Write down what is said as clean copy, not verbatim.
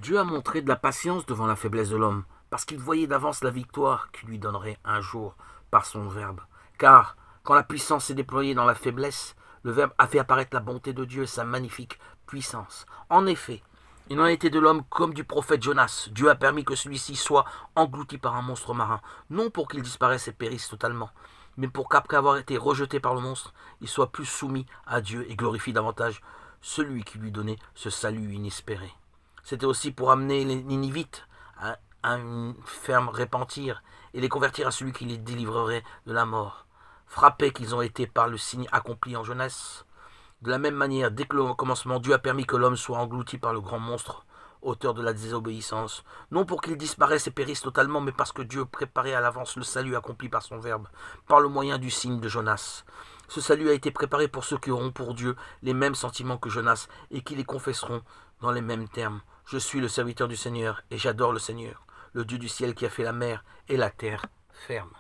Dieu a montré de la patience devant la faiblesse de l'homme, parce qu'il voyait d'avance la victoire qu'il lui donnerait un jour par son Verbe. Car, quand la puissance s'est déployée dans la faiblesse, le Verbe a fait apparaître la bonté de Dieu et sa magnifique puissance. En effet, il en a été de l'homme comme du prophète Jonas. Dieu a permis que celui-ci soit englouti par un monstre marin, non pour qu'il disparaisse et périsse totalement, mais pour qu'après avoir été rejeté par le monstre, il soit plus soumis à Dieu et glorifie davantage celui qui lui donnait ce salut inespéré. C'était aussi pour amener les Ninivites à une ferme repentir et les convertir à celui qui les délivrerait de la mort. Frappés qu'ils ont été par le signe accompli en jeunesse. De la même manière, dès que le commencement, Dieu a permis que l'homme soit englouti par le grand monstre, auteur de la désobéissance, non pour qu'il disparaisse et périsse totalement, mais parce que Dieu préparait à l'avance le salut accompli par son Verbe, par le moyen du signe de Jonas. Ce salut a été préparé pour ceux qui auront pour Dieu les mêmes sentiments que Jonas et qui les confesseront dans les mêmes termes. Je suis le serviteur du Seigneur et j'adore le Seigneur, le Dieu du ciel qui a fait la mer et la terre ferme.